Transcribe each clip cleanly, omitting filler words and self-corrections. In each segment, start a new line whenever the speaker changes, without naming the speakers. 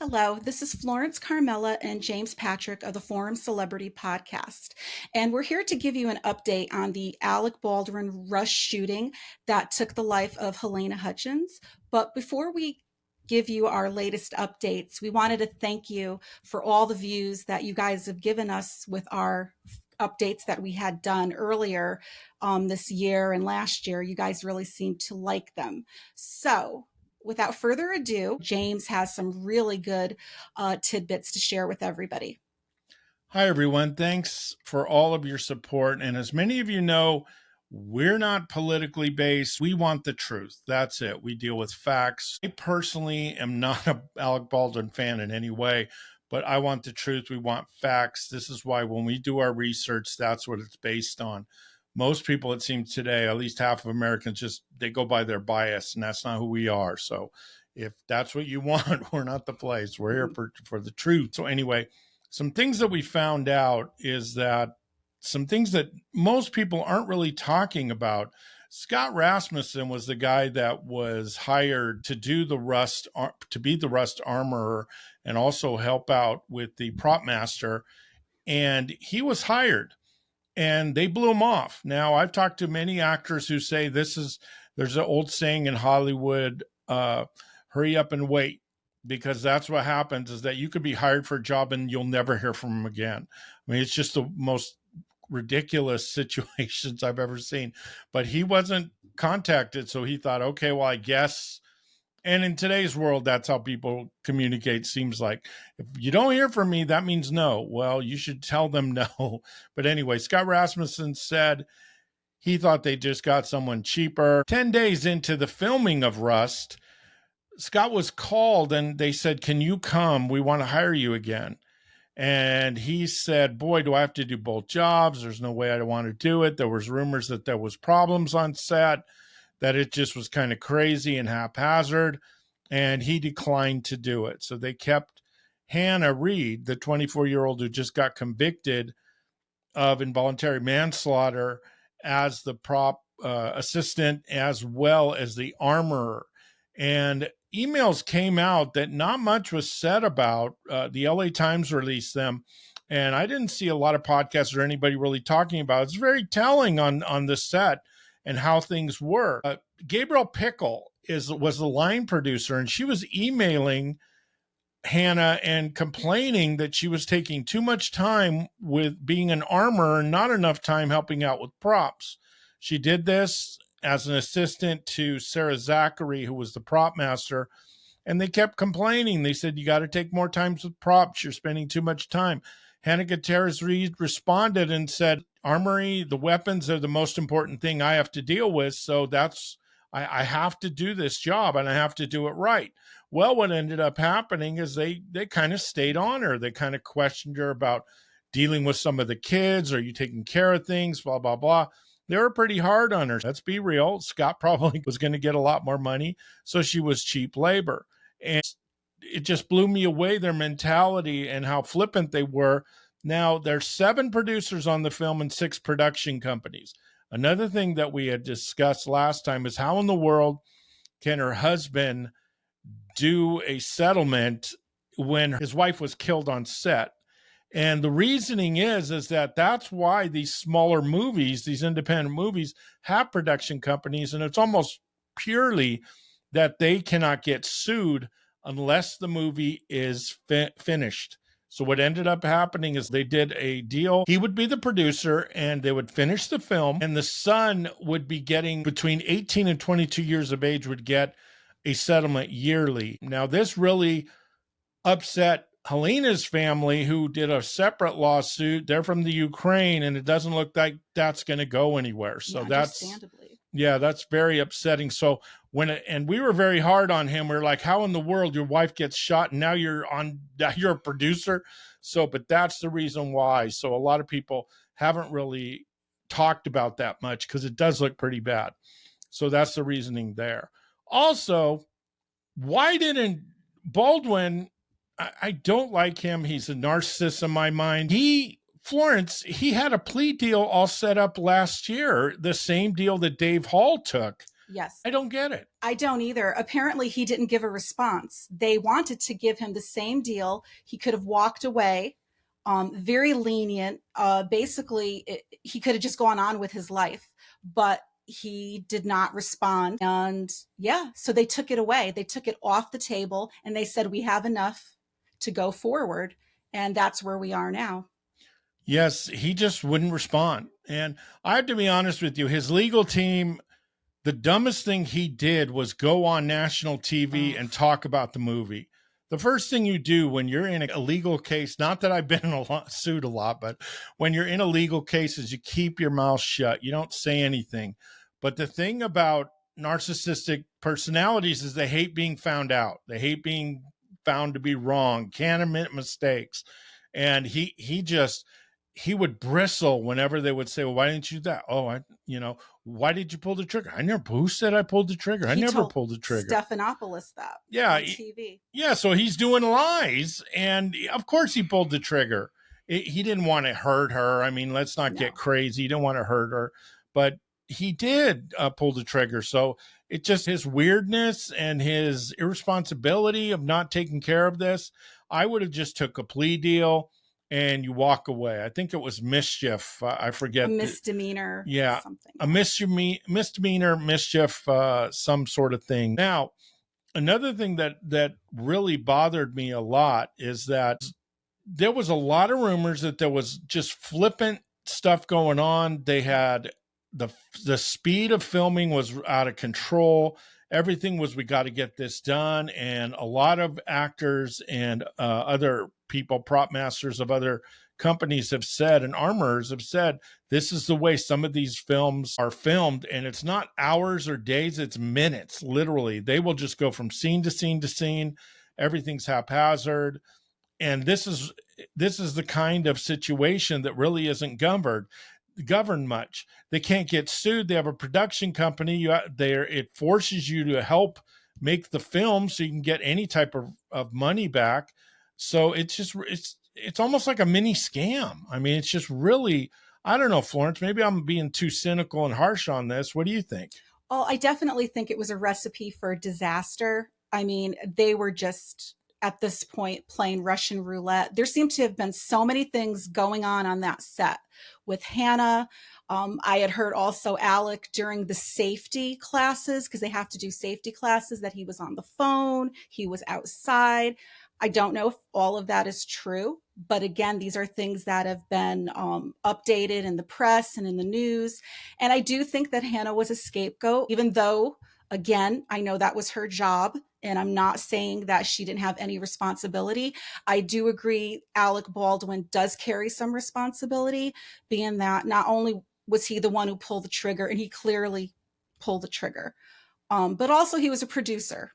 Hello, this is Florence Carmela and James Patrick of the Forum Celebrity Podcast. And we're here to give you an update on the Alec Baldwin rush shooting that took the life of Helena Hutchins. But before we give you our latest updates, we wanted to thank you for all the views that you guys have given us with our updates that we had done earlier this year and last year. You guys really seemed to like them. So, without further ado, James has some really good tidbits to share with everybody.
Hi, everyone. Thanks for all of your support. And as many of you know, we're not politically based. We want the truth. That's it. We deal with facts. I personally am not a Alec Baldwin fan in any way, but I want the truth. We want facts. This is why when we do our research, that's what it's based on. Most people, it seems today, at least half of Americans, just they go by their bias, and that's not who we are. So if that's what you want, we're not the place. We're here for the truth. So anyway, some things that we found out is that some things that most people aren't really talking about. Scott Rasmussen was the guy that was hired to do the Rust, to be the Rust armorer and also help out with the prop master. And he was hired and they blew him off. Now, I've talked to many actors who say there's an old saying in Hollywood, hurry up and wait, because that's what happens is that you could be hired for a job and you'll never hear from them again. I mean, it's just the most ridiculous situations I've ever seen, but he wasn't contacted. So he thought, okay, well, I guess. And in today's world, that's how people communicate. Seems like if you don't hear from me, that means no. Well, you should tell them no. But anyway, Scott Rasmussen said he thought they just got someone cheaper. 10 days into the filming of Rust, Scott was called and they said, can you come? We want to hire you again. And he said, boy, do I have to do both jobs? There's no way I want to do it. There was rumors that there was problems on set, that it just was kind of crazy and haphazard. And he declined to do it. So they kept Hannah Reed, the 24-year-old who just got convicted of involuntary manslaughter, as the prop assistant as well as the armorer. And emails came out that not much was said about. The LA Times released them, and I didn't see a lot of podcasts or anybody really talking about it. It's very telling on the set and how things were. Gabriel Pickle was the line producer, and she was emailing Hannah and complaining that she was taking too much time with being an armorer and not enough time helping out with props. She did this as an assistant to Sarah Zachary, who was the prop master, and they kept complaining. They said, you got to take more time with props. You're spending too much time. Hannah Gutierrez-Reed responded and said, armory, the weapons are the most important thing I have to deal with. So I have to do this job and I have to do it right. Well, what ended up happening is they kind of stayed on her. They kind of questioned her about dealing with some of the kids. Are you taking care of things? Blah, blah, blah. They were pretty hard on her. Let's be real. Scott probably was going to get a lot more money. So she was cheap labor. And it just blew me away, their mentality and how flippant they were. Now, there's 7 producers on the film and 6 production companies. Another thing that we had discussed last time is how in the world can her husband do a settlement when his wife was killed on set? And the reasoning is that that's why these smaller movies, these independent movies, have production companies, and it's almost purely that they cannot get sued unless the movie is finished. So what ended up happening is they did a deal. He would be the producer and they would finish the film, and the son would be getting between 18 and 22 years of age, would get a settlement yearly. Now, this really upset Helena's family, who did a separate lawsuit. They're from the Ukraine, and it doesn't look like that's going to go anywhere. So that's very upsetting. So and we were very hard on him. We were like, how in the world your wife gets shot and now you're a producer? So, but that's the reason why. So a lot of people haven't really talked about that much because it does look pretty bad. So that's the reasoning there. Also, why didn't Baldwin, I don't like him. He's a narcissist in my mind. Florence, he had a plea deal all set up last year, the same deal that Dave Hall took.
Yes.
I don't get it.
I don't either. Apparently, he didn't give a response. They wanted to give him the same deal. He could have walked away, very lenient. Basically, he could have just gone on with his life, but he did not respond. And yeah, so they took it away. They took it off the table and they said, we have enough to go forward. And that's where we are now.
Yes, he just wouldn't respond. And I have to be honest with you, his legal team, the dumbest thing he did was go on national TV
Oh,
and talk about the movie. The first thing you do when you're in a legal case, not that I've been in sued a lot, but when you're in a legal case, is you keep your mouth shut. You don't say anything. But the thing about narcissistic personalities is they hate being found out. They hate being found to be wrong, can't admit mistakes. And he would bristle whenever they would say, well, why didn't you do that? Oh, why did you pull the trigger? Who said I pulled the trigger? I
he
never
told
pulled the trigger.
Stephanopoulos that
Yeah.
on TV.
Yeah. So he's doing lies. And of course he pulled the trigger. He didn't want to hurt her. I mean, let's not get
No.
crazy. He didn't want to hurt her, but he did pull the trigger. So it's just his weirdness and his irresponsibility of not taking care of this. I would have just took a plea deal and you walk away. I think it was mischief. I
A
forget.
misdemeanor,
Yeah,
something.
a misdemeanor, mischief, some sort of thing. Now, another thing that really bothered me a lot is that there was a lot of rumors that there was just flippant stuff going on. They had the the speed of filming was out of control. Everything was, we got to get this done, and a lot of actors and other people, prop masters of other companies have said, and armorers have said, this is the way some of these films are filmed, and it's not hours or days, it's minutes. Literally, they will just go from scene to scene to scene. Everything's haphazard, and this is the kind of situation that really isn't governed much. They can't get sued. They have a production company. It forces you to help make the film so you can get any type of money back. So it's almost like a mini scam. I mean, it's just really, I don't know, Florence, maybe I'm being too cynical and harsh on this. What do you think?
Oh, I definitely think it was a recipe for disaster. I mean, they were just at this point playing Russian roulette. There seemed to have been so many things going on that set with Hannah. I had heard also Alec during the safety classes, because they have to do safety classes, that he was on the phone, he was outside. I don't know if all of that is true, but again, these are things that have been updated in the press and in the news. And I do think that Hannah was a scapegoat, even though, again, I know that was her job. And I'm not saying that she didn't have any responsibility. I do agree Alec Baldwin does carry some responsibility, being that not only was he the one who pulled the trigger, and he clearly pulled the trigger, but also he was a producer.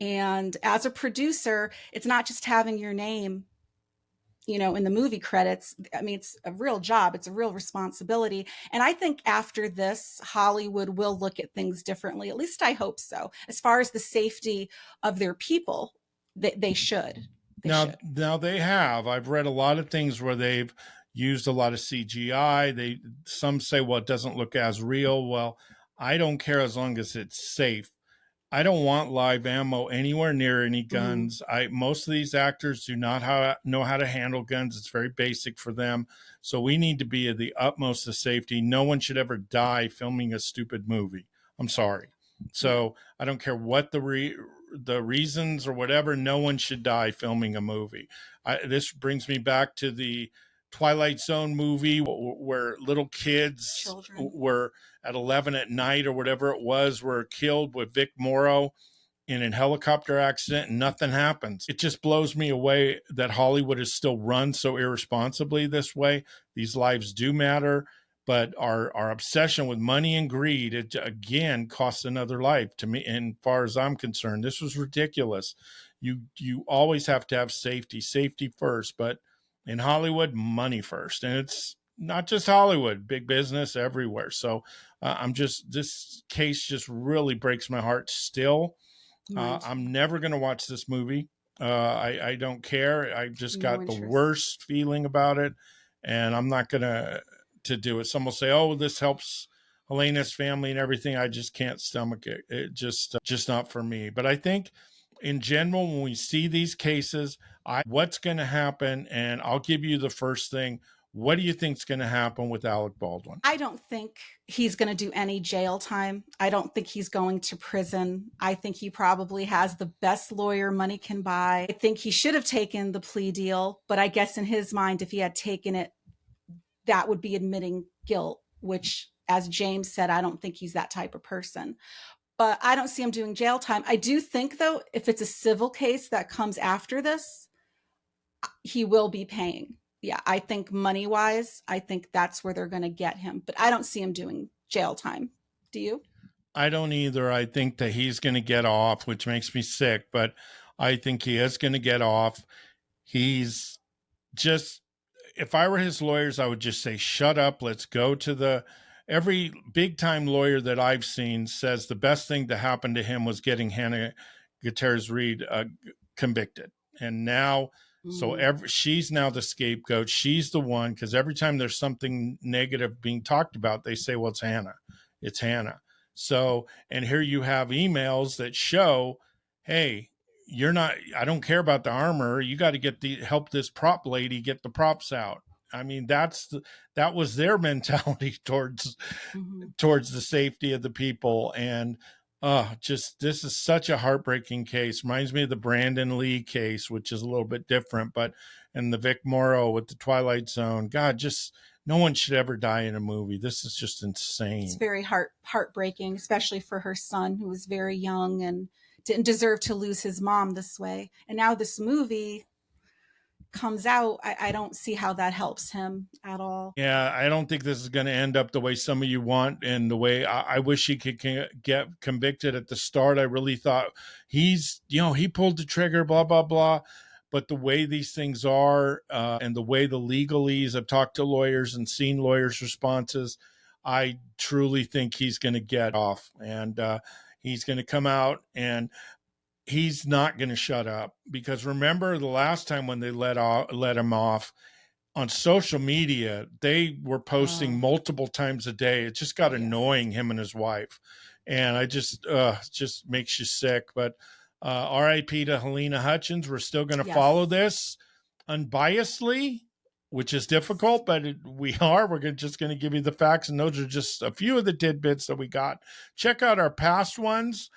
And as a producer, it's not just having your name, in the movie credits. I mean, it's a real job, it's a real responsibility. And I think after this, Hollywood will look at things differently. At least I hope so. As far as the safety of their people, they should. They
Now,
should.
now they have. I've read a lot of things where they've used a lot of CGI. Some say, well, it doesn't look as real. Well, I don't care as long as it's safe. I don't want live ammo anywhere near any
Mm-hmm.
guns. Most of these actors do not know how to handle guns. It's very basic for them. So we need to be at the utmost of safety. No one should ever die filming a stupid movie. I'm sorry.
Yeah.
So I don't care what the reasons or whatever. No one should die filming a movie. This brings me back to the Twilight Zone movie where little kids
Children.
were at 11 at night or whatever it was, were killed with Vic Morrow in a helicopter accident and nothing happens. It just blows me away that Hollywood is still run so irresponsibly this way. These lives do matter, but our obsession with money and greed, it again costs another life to me. And as far as I'm concerned, this was ridiculous. You always have to have safety first, but in Hollywood, money first. And it's not just Hollywood, big business everywhere. So this case just really breaks my heart still.
Mine too.
I'm never going to watch this movie. I don't care. I just
No
got the
interest.
worst feeling about it, and I'm not going to do it. Some will say, "Oh, this helps Helena's family and everything, I just can't stomach it. It just not for me. But I think in general, when we see these cases, what's going to happen, and I'll give you the first thing. What do you think is going to happen with Alec Baldwin?
I don't think he's going to do any jail time. I don't think he's going to prison. I think he probably has the best lawyer money can buy. I think he should have taken the plea deal, but I guess in his mind, if he had taken it, that would be admitting guilt, which, as James said, I don't think he's that type of person. But I don't see him doing jail time. I do think, though, if it's a civil case that comes after this, he will be paying. Yeah, I think money wise, I think that's where they're going to get him. But I don't see him doing jail time. Do you?
I don't either. I think that he's going to get off, which makes me sick, but I think he is going to get off. He's just, if I were his lawyers, I would just say, shut up. Let's go to every big time lawyer that I've seen says the best thing to happen to him was getting Hannah Gutierrez-Reed convicted. And now, she's now the scapegoat. She's the one, because every time there's something negative being talked about, they say, well, it's Hannah. It's Hannah. So, and here you have emails that show, hey, you're not, I don't care about the armor. You got to help this prop lady get the props out. I mean, that was their mentality towards the safety of the people. And this is such a heartbreaking case. Reminds me of the Brandon Lee case, which is a little bit different, but and the Vic Morrow with the Twilight Zone. God, just no one should ever die in a movie. This is just insane.
It's very heartbreaking, especially for her son, who was very young and didn't deserve to lose his mom this way. And now this movie comes out, I don't see how that helps him at all.
Yeah, I don't think this is going to end up the way some of you want, and the way I wish he could get convicted at the start. I really thought he pulled the trigger, blah, blah, blah. But the way these things are, and the way the legalese, I've talked to lawyers and seen lawyers' responses, I truly think he's going to get off, and he's going to come out, and he's not going to shut up. Because remember the last time when they let him off on social media, they were posting multiple times a day. It just got annoying, him and his wife. And I just makes you sick. But RIP to Helena Hutchins. We're still going to follow this unbiasedly, which is difficult, but we're just going to give you the facts. And those are just a few of the tidbits that we got. Check out our past ones.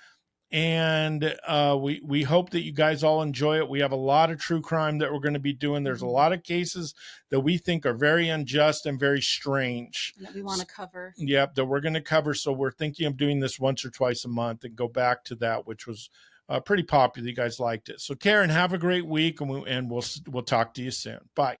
And we hope that you guys all enjoy it. We have a lot of true crime that we're going to be doing. There's a lot of cases that we think are very unjust and very strange
that we want to cover.
Yep, that we're going to cover. So we're thinking of doing this once or twice a month and go back to that, which was pretty popular. You guys liked it. So Karen, have a great week, and we'll talk to you soon. Bye.